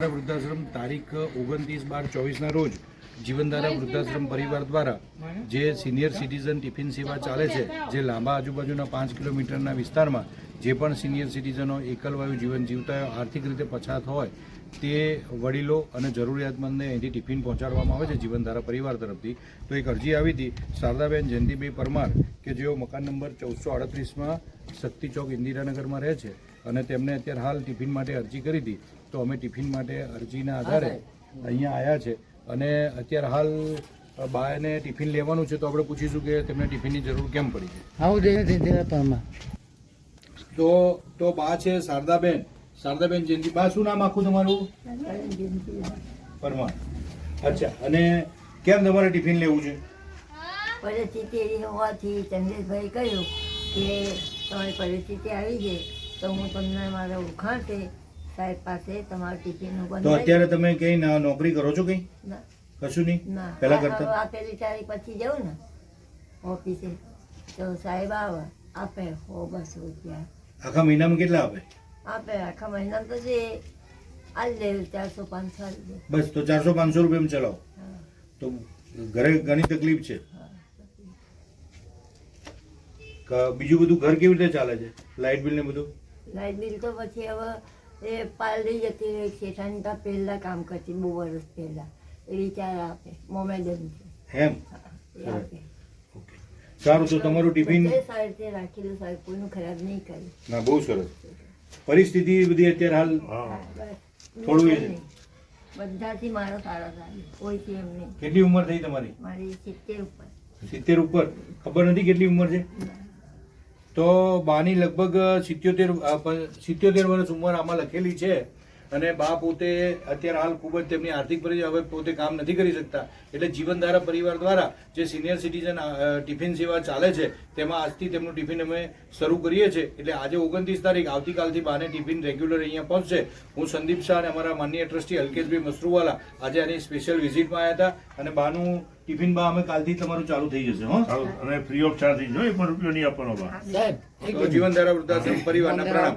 વૃદ્ધાશ્રમ તારીખ 29/12/24 રોજ જીવનધારા વૃદ્ધાશ્રમ પરિવાર દ્વારા જે સિનિયર સિટીઝન ટિફિન સેવા ચાલે છે, જે લાંબા આજુબાજુના 5 કિલોમીટરના વિસ્તારમાં જે પણ સિનિયર સિટીઝનો એકલવાયુ જીવન જીવતા હોય, આર્થિક રીતે પછાત હોય તે વડીલો અને જરૂરિયાતમંદને અહીંથી ટિફિન પહોંચાડવામાં આવે છે જીવનધારા પરિવાર તરફથી. તો એક અરજી આવી હતી શારદાબેન જયંતિભાઈ પરમાર કે જેઓ મકાન નંબર 1438માં શક્તિ ચોક ઇન્દિરાનગરમાં રહે છે અને તેમને અત્યારે હાલ ટિફિન માટે અરજી કરી હતી. તો અમે ટિફિન માટે અરજીના આધારે અહીંયા આવ્યા છે અને અત્યારે હાલ બાને ટિફિન લેવાનું છે. તો આપણે પૂછીશું કે તેમને ટિફિનની જરૂર કેમ પડી છે. તો બા છે શારદાબેન જયંતિ. બા, શું નામ આખું તમારું? પરમાર. અચ્છા, અને કેમ તમારે ટિફિન લેવું છે? પરિસ્થિતિ એવી હોવાથી ચંદ્રેશભાઈ કહ્યું કે તમારી પરિસ્થિતિ આવી છે તો હું તમને મારા ઓળખાણથી સાહેબ પાસે તમારું ટિફિનનું તો અત્યારે તમે કઈ નોકરી કરો છો? કઈ કશું નહીં? ના, પહેલા કરતા? આપેલી તારીખ પછી જાઉં ને ઓફિસે તો સાહેબ આવે આપે 100-200 રૂપિયા. આખા મહિનામાં કેટલા આપે? આખા મહિનામાં તો જે આજ લે 400-500 બસ. તો 400-500 રૂપિયામાં ચલાવો. તો ઘરે ઘણી તકલીફ છે. બીજું બધું ઘર કેવી રીતે ચાલે છે? લાઇટ બિલ ને બધું? લાઇટ બિલ તો પછી હવે એ પાલડી જતી રહી છે. ઠંડા પહેલા કામ કરતી, બહુ વર્ષ પહેલા એ વિચાર આપે મોમેડન છે એમ? આપે. ઓકે, સારું. તો તમારું ટિફિન સારી રાખેલું સાહેબ, કોઈનું ખરાબ નહીં કર્યું. ના, બહુ સરસ. પરિસ્થિતિ બધી અત્યારે હાલ થોડું એ છે. બધાથી મારો સારો સારી કોઈથી એમ નહીં. કેટલી ઉંમર થઈ તમારી? મારી 70 ઉપર. 70 ઉપર? ખબર નથી કેટલી ઉંમર છે. તો બાની લગભગ 77 વર્ષ ઉંમર આમાં લખેલી છે અને બા પોતે અત્યારે હાલ ખૂબ જ તેમની આર્થિક પરિસ્થિતિ, હવે પોતે કામ નથી કરી શકતા. એટલે જીવનધારા પરિવાર દ્વારા જે સિનિયર સિટીઝન ટિફિન સેવા ચાલે છે તેમાં આજથી તેમનું ટિફિન અમે શરૂ કરીએ છીએ. એટલે આજે 29 તારીખ, આવતીકાલથી બાને ટિફિન રેગ્યુલર અહીંયા પહોંચશે. હું સંદીપ શાહ અને અમારા માનનીય ટ્રસ્ટી અલ્કેશભાઈ મસરૂવાલા આજે આની સ્પેશિયલ વિઝિટમાં આવ્યા હતા અને બાનું ટિફિન બા અમે કાલથી તમારું ચાલુ થઈ જશે. અને ફ્રી ઓફ ચાર્જ થઈ જાય, 1 રૂપિયો નહીં આપવાનો. જીવનધારા વૃદ્ધાશ્રમ પરિવારના પ્રણામ.